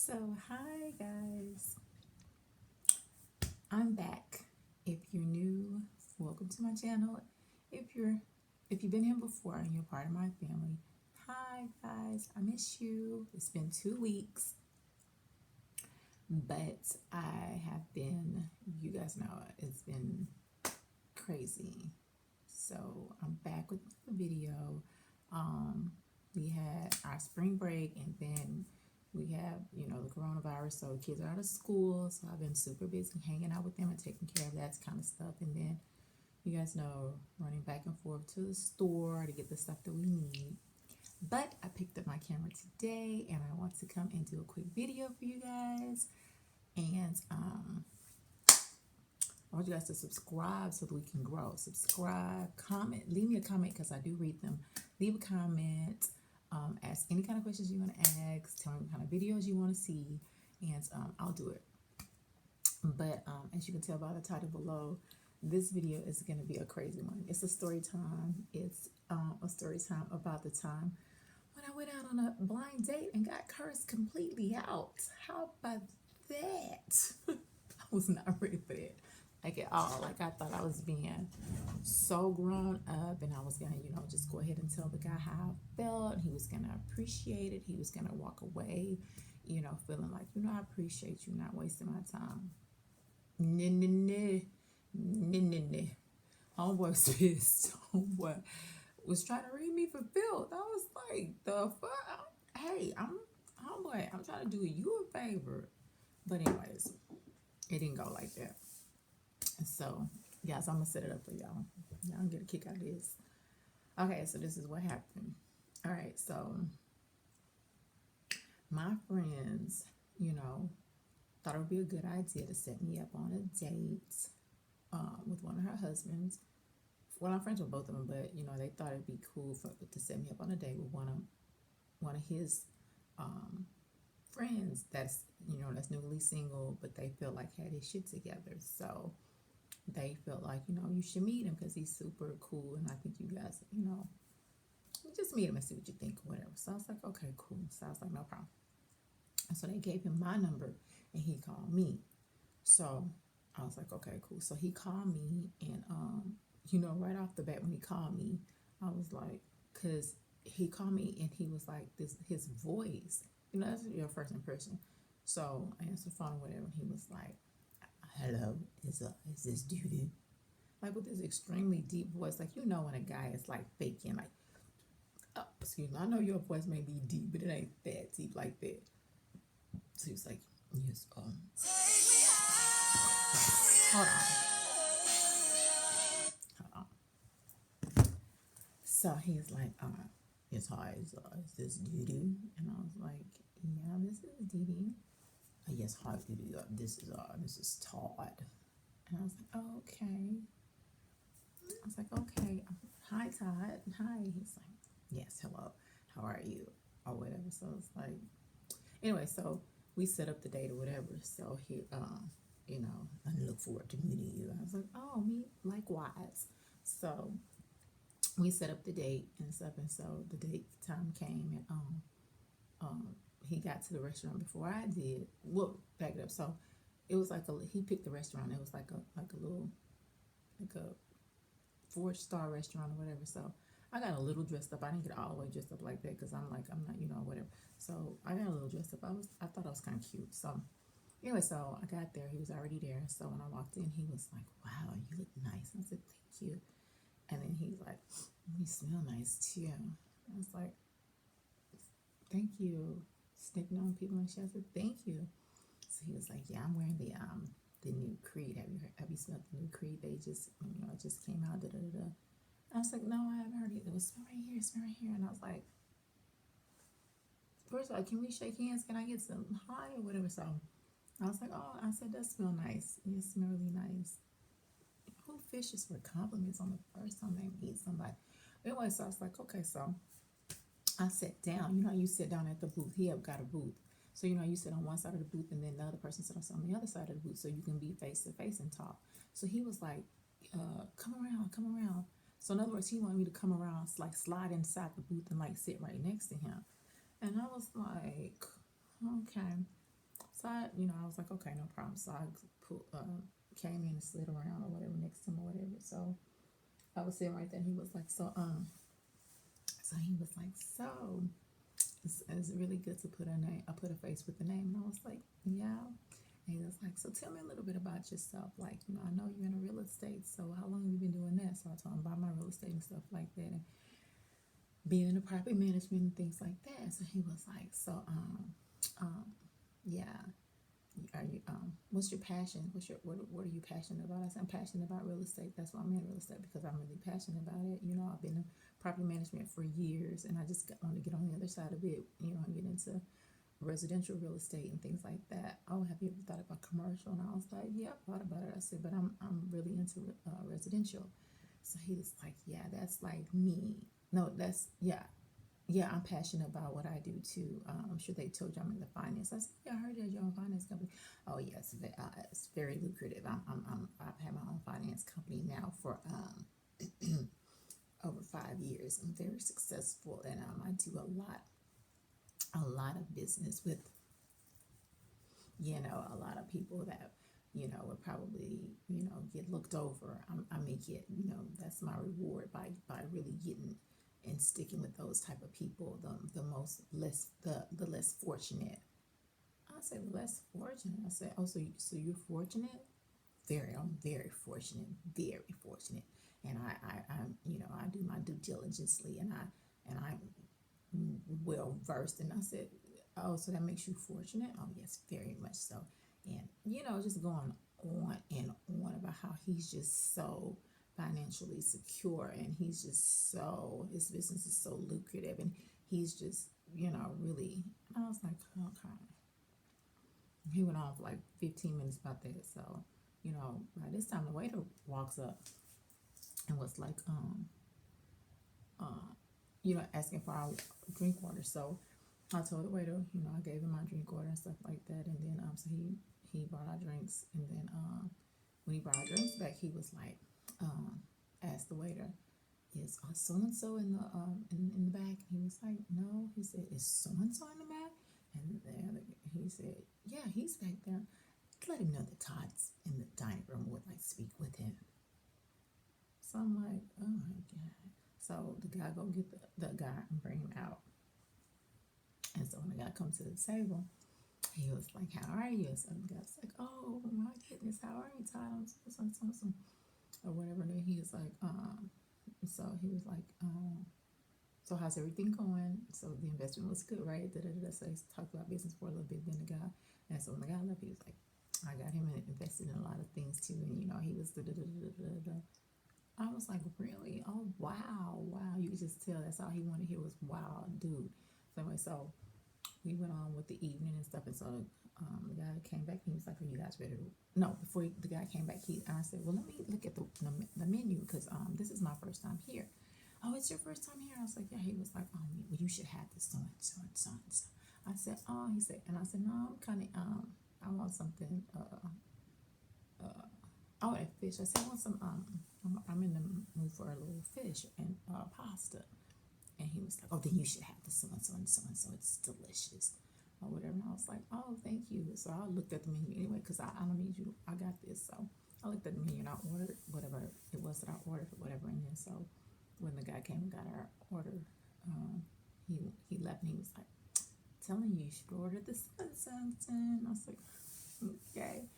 So, hi guys, I'm back. If you're new, welcome to my channel. If you're if you've been here before and you're part of my family, hi guys, I miss you. It's been 2 weeks, but I have been, you guys know, it's been crazy. So I'm back with the video. Um, we had our spring break, and then we have, the coronavirus. So kids are out of school. So I've been super busy hanging out with them and taking care of that kind of stuff. And then you guys know, running back and forth to the store to get the stuff that we need. But I picked up my camera today, and I want to come and do a quick video for you guys. And I want you guys to subscribe so that we can grow. Subscribe, comment, leave me a comment because I do read them. Leave a comment, ask any kind of questions you want to ask, tell me what kind of videos you want to see, and I'll do it. But as you can tell by the title below, this video is going to be a crazy one. It's a story time. It's a story time about the time when I went out on a blind date and got cursed completely out. How about that? I was not ready for that. Like at all. Like I thought I was being so grown up, and I was gonna, just go ahead and tell the guy how I felt. He was gonna appreciate it. He was gonna walk away, feeling like, I appreciate you not wasting my time. Nah, nah, nah. Nah, nah, nah. Homeboy was pissed. Homeboy was trying to read me for filth. I was like, the fuck? Hey, I'm homeboy. I'm trying to do you a favor. But anyways, it didn't go like that. So, guys, I'm gonna set it up for y'all. Y'all get a kick out of this. Okay, so this is what happened. All right, so my friends, thought it would be a good idea to set me up on a date with one of her husbands. Well, I'm friends with both of them, but they thought it'd be cool to set me up on a date with one of his um, friends that's newly single, but they feel like had his shit together. So they felt like, you should meet him because he's super cool, and I think you guys, just meet him and see what you think or whatever. So I was like, okay, cool. So I was like, no problem. And so they gave him my number, and he called me. So I was like, okay, cool. So he called me, and right off the bat when he called me, I was like, because he called me and he was like this, his voice, that's your first impression. So I answered the phone or whatever, and he was like, hello, is this dude? Like with this extremely deep voice, like when a guy is like faking, like, oh, excuse me, I know your voice may be deep, but it ain't that deep like that. So he was like, yes, hold on. So he's like, yes, hi, is this Dee Dee? And I was like, yeah, this is Dee Dee. Yes, hi, Dee Dee. This is Todd. And I was like, oh, okay. I was like, okay. Hi, Todd. Hi. He's like, yes, hello. How are you? Or whatever. So it's like, anyway, so we set up the date or whatever. So he, I look forward to meeting you. I was like, oh, me likewise. So we set up the date and stuff, and so the date time came, and um, he got to the restaurant before I did. Well, back it up. So it was like he picked the restaurant. It was like a little, like a 4-star restaurant or whatever. So I got a little dressed up. I didn't get all the way dressed up like that because I'm like, I'm not, whatever. So I got a little dressed up. I thought I was kind of cute. So anyway, so I got there. He was already there. So when I walked in, he was like, wow, you look nice. And I said, thank you. And then he's like, you smell nice too. I was like, thank you. Sniffing on people and shit. I said, thank you. So he was like, yeah, I'm wearing the new Creed. Have you smelled the new Creed? They just it just came out. Da da da. I was like, no, I haven't heard it. It was smell right here, smell right here. And I was like, first of all, can we shake hands? Can I get some hi or whatever? So I was like, oh, I said, that smell nice. You smell really nice. Who fishes for compliments on the first time they meet somebody? Anyway, so I was like, okay, so I sat down. You sit down at the booth. He have got a booth. So, you sit on one side of the booth, and then the other person sits on the other side of the booth so you can be face to face and talk. So he was like, come around, come around. So in other words, he wanted me to come around, like slide inside the booth and like sit right next to him. And I was like, okay. So I was like, okay, no problem. So I came in and slid around or whatever next to him or whatever. So I was sitting right there. And he was like, so he was like, so it's really good to put a name, I put a face with the name. And I was like, yeah. And he was like, so tell me a little bit about yourself. Like, I know you're in real estate. So how long have you been doing that? So I told him about my real estate and stuff like that, and being in the property management and things like that. So he was like, so yeah, are you what's your passion? What are you passionate about? I said, I'm passionate about real estate. That's why I'm in real estate, because I'm really passionate about it. I've been in property management for years, and I just want to get on the other side of it, and get into residential real estate and things like that. Oh, have you ever thought about commercial? And I was like, yeah, I thought about it. I said, but I'm really into residential. So he was like, yeah, that's like me. No, that's, yeah, I'm passionate about what I do too. I'm sure they told you I'm in the finance. I said, yeah, I heard that you're own finance company. Oh yes, it's very lucrative. I've had my own finance company now for over 5 years. I'm very successful, and I do a lot of business with a lot of people that would probably get looked over. I may get that's my reward by really getting and sticking with those type of people, the less fortunate. I said less fortunate. I said, oh, so you're fortunate? I'm very fortunate, very fortunate. And I do my due diligently, and I'm well versed. And I said, oh, so that makes you fortunate? Oh yes, very much so. And just going on and on about how he's just so financially secure, and he's just so, his business is so lucrative, and he's just really. I was like, okay. He went on for like 15 minutes about that. So by this time the waiter walks up and was like asking for our drink order. So I told the waiter, I gave him my drink order and stuff like that, and then so he brought our drinks, and then when he brought our drinks back, he was like, asked the waiter, is so and so in the back? And he was like, no. He said, is so and so in the back? And he said, yeah, he's back there. Let him know that Todd's in the dining room, would like to speak with him. So I'm like, oh my god. So the guy go get the guy and bring him out. And so when the guy comes to the table, he was like, how are you? So the guy's like, oh my goodness, how are you, Todd? I'm or whatever. And then he was like, so he was like, so how's everything going? So the investment was good, right? So he talked about business for a little bit. Then the guy, and so when the guy left, he was like, I got him invested in a lot of things too, and he was I was like, really? Oh wow. You could just tell that's all he wanted to hear was wow, dude. So anyway, so we went on with the evening and stuff, and so the guy came back and he was like, are you guys ready to, no, before the guy came back, I said, well, let me look at the menu, because this is my first time here. Oh, it's your first time here? I was like, yeah. He was like, oh, well, you should have this so and so and so and so. I said, oh, he said, and I said, no, I'm kind of I want something I want fish. I said, I want some I'm in the mood for a little fish and pasta. And he was like, oh, then you should have the so and so and so and so. It's delicious, or whatever. And I was like, oh, thank you. So I looked at the menu anyway, because I don't need you. I got this. So I looked at the menu and I ordered whatever it was that I ordered, or whatever. And then so when the guy came and got our order, he left and he was like, telling you should order this something. I was like, okay,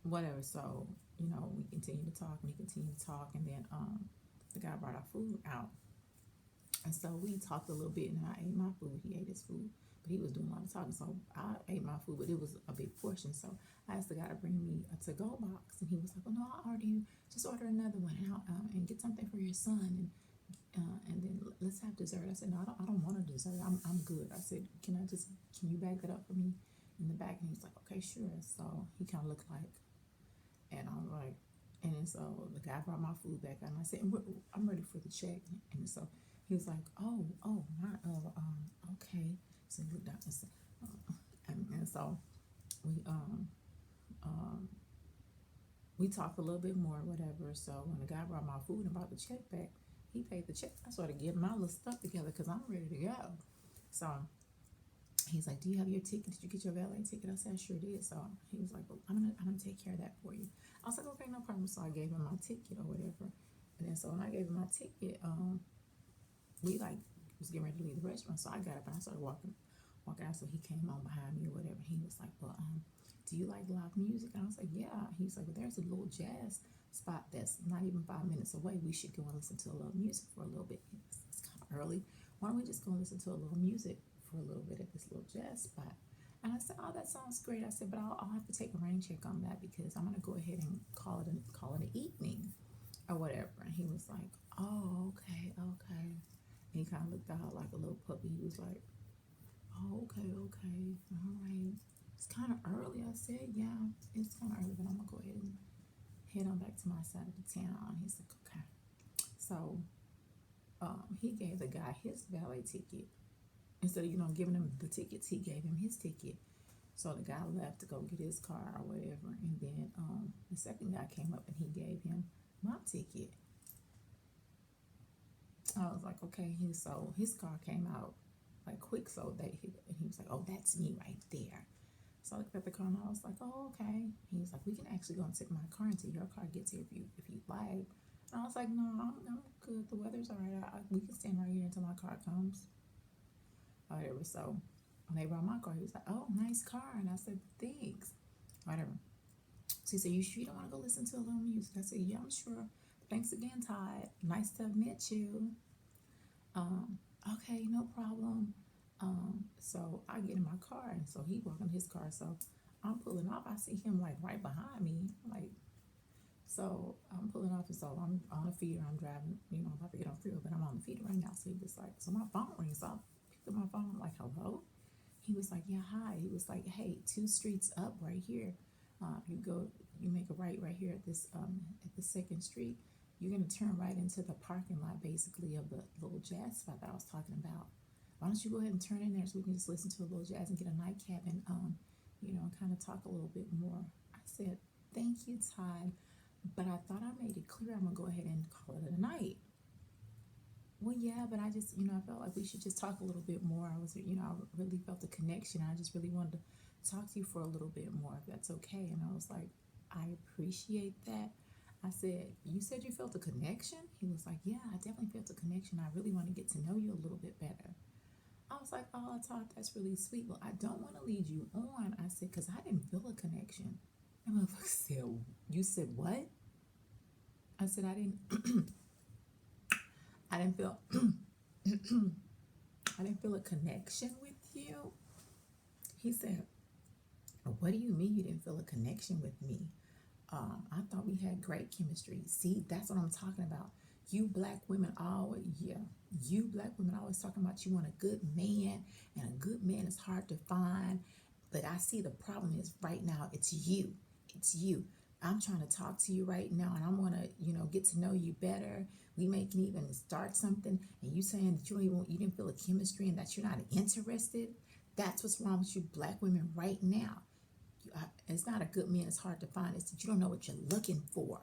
whatever. So we continued to talk, and he continued to talk, and then the guy brought our food out. And so we talked a little bit, and I ate my food. He ate his food, but he was doing a lot of talking. So I ate my food, but it was a big portion. So I asked the guy to bring me a to-go box, and he was like, "Well, no, I'll order you. Just order another one, and get something for your son, and then let's have dessert." I said, "No, I don't want a dessert. I'm good." I said, can you bag that up for me in the back?" And he was like, "Okay, sure." So he kind of looked like, and I'm like, and then so the guy brought my food back, and I said, "I'm ready for the check." And so he was like, "Oh, my, okay." So he looked down and said, and so we we talked a little bit more, whatever. So when the guy brought my food and brought the check back, he paid the check. I started getting my little stuff together because I'm ready to go. So He's like, "Do you have your ticket? Did you get your valet ticket?" I said, "I sure did." So he was like, "Well, I'm gonna take care of that for you." I was like, "Okay, no problem." So I gave him my ticket or whatever. And then so when I gave him my ticket, we like was getting ready to leave the restaurant. So I got up and I started walking out. So he came on behind me or whatever. He was like, "Well, do you like live music?" And I was like, "Yeah." He was like, "Well, there's a little jazz spot that's not even 5 minutes away. We should go and listen to a little music for a little bit. It's kind of early. Why don't we just go and listen to a little music for a little bit at this little jazz spot?" And I said, "Oh, that sounds great." I said, "But I'll have to take a rain check on that because I'm gonna go ahead and call it an evening or whatever." And he was like, "Oh, okay, okay." And he kind of looked out like a little puppy. He was like, "Oh, okay, okay, all right. It's kind of early." I said, "Yeah, it's kind of early, but I'm gonna go ahead and head on back to my side of the town." He's like, "Okay." So he gave the guy his valet ticket instead of giving him the tickets. He gave him his ticket. So the guy left to go get his car or whatever, and then the second guy came up and he gave him my ticket. I was like, "Okay." So his car came out like quick, so and he was like, "Oh, that's me right there." So I looked at the car and I was like, "Oh, okay." He was like, "We can actually go and take my car until your car gets here if you like." And I was like, "No, I'm good. The weather's all right. We can stand right here until my car comes." Whatever. So when they brought my car, he was like, "Oh, nice car." And I said, "Thanks." Whatever. So he said, "You sure you don't want to go listen to a little music?" I said, "Yeah, I'm sure. Thanks again, Todd. Nice to meet you." Um, okay, no problem. So I get in my car, and so he walking his car. So I'm pulling off. I see him like right behind me, like so. I'm pulling off, and so I'm on a feeder. I'm driving. I'm about to get on freeway, but I'm on the feeder right now. So he was like, so my phone rings. So I picked up my phone. I'm like, "Hello." He was like, "Yeah, hi." He was like, "Hey, 2 streets up right here. You make a right here at this at the second street. You're gonna turn right into the parking lot, basically, of the little jazz spot that I was talking about. Why don't you go ahead and turn in there so we can just listen to a little jazz and get a nightcap and kind of talk a little bit more." I said, "Thank you, Todd, but I thought I made it clear I'm gonna go ahead and call it a night." "Well, yeah, but I just, I felt like we should just talk a little bit more. I really felt the connection. I just really wanted to talk to you for a little bit more, if that's okay." And I was like, "I appreciate that." I said, "You said you felt a connection?" He was like, "Yeah, I definitely felt a connection. I really want to get to know you a little bit better." I was like, "Oh, I thought that's really sweet. Well, I don't want to lead you on." I said, "Because I didn't feel a connection." And motherfucker said, "You said what?" I said, I didn't feel, I didn't feel a connection with you." He said, "What do you mean you didn't feel a connection with me? I thought we had great chemistry." See, that's what I'm talking about. You black women always talking about you want a good man, and a good man is hard to find. But I see the problem is right now it's you. It's you. I'm trying to talk to you right now, and I want to, get to know you better. We may can even start something, and you saying that you didn't feel a chemistry and that you're not interested. That's what's wrong with you black women right now. It's not a good man. It's hard to find. It's that you don't know what you're looking for,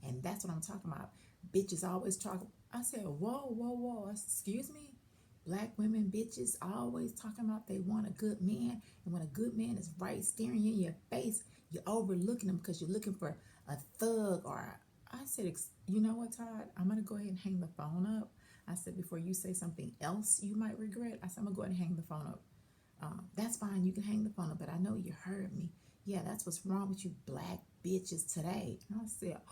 and that's what I'm talking about. Bitches always talk. I said, "Whoa, whoa, whoa! Excuse me." Black women, bitches, always talking about they want a good man, and when a good man is right staring you in your face, you're overlooking them because you're looking for a thug or I said, "You know what, Todd? I'm gonna go ahead and hang the phone up." I said, "Before you say something else you might regret," I said, "I'm gonna go ahead and hang the phone up." That's fine. You can hang the phone up, but I know you heard me. Yeah, that's what's wrong with you black bitches today." And I said,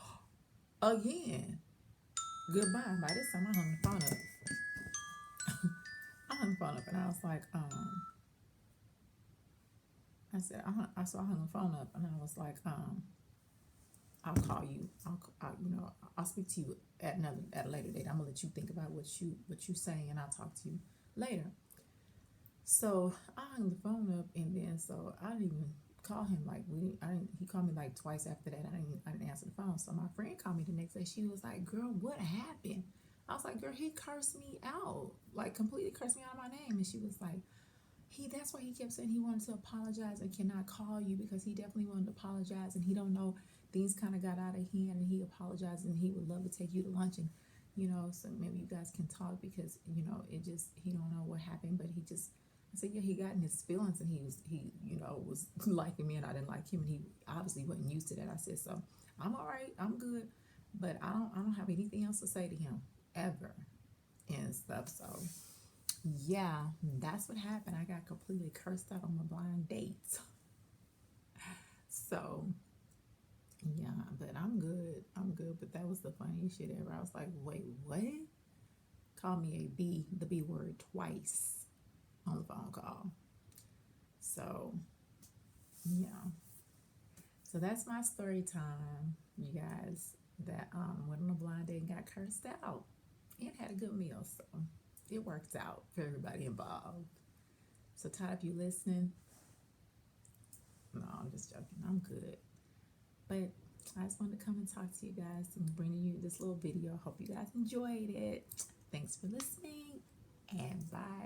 "Again, goodbye." By this time, I hung the phone up. I hung the phone up, and I was like, I said, so I hung the phone up, and I was like, "I'll call you. I'll speak to you at a later date. I'm gonna let you think about what you saying, and I'll talk to you later." So I hung the phone up, and then so I didn't even call him. Like we didn't, I didn't. He called me like twice after that. I didn't answer the phone. So my friend called me the next day. She was like, "Girl, what happened?" I was like, "Girl, he cursed me out, like completely cursed me out of my name." And she was like, That's why he kept saying he wanted to apologize and cannot call you because he definitely wanted to apologize and he don't know things kind of got out of hand and he apologized and he would love to take you to lunch and so maybe you guys can talk because it just he don't know what happened, but he just I said, yeah, he got in his feelings and was liking me and I didn't like him and he obviously wasn't used to that. I said, so I'm all right, I'm good, but I don't have anything else to say to him ever and stuff. So yeah, that's what happened. I got completely cursed out on my blind dates. So yeah, but I'm good. I'm good. But that was the funniest shit ever. I was like, wait, what? Call me the B word twice on the phone call. So yeah. So that's my story time, you guys. That went on a blind date and got cursed out and had a good meal. So it worked out for everybody involved. So Todd, if you listening, no, I'm just joking. I'm good. But I just wanted to come and talk to you guys and bringing you this little video. Hope you guys enjoyed it. Thanks for listening and bye.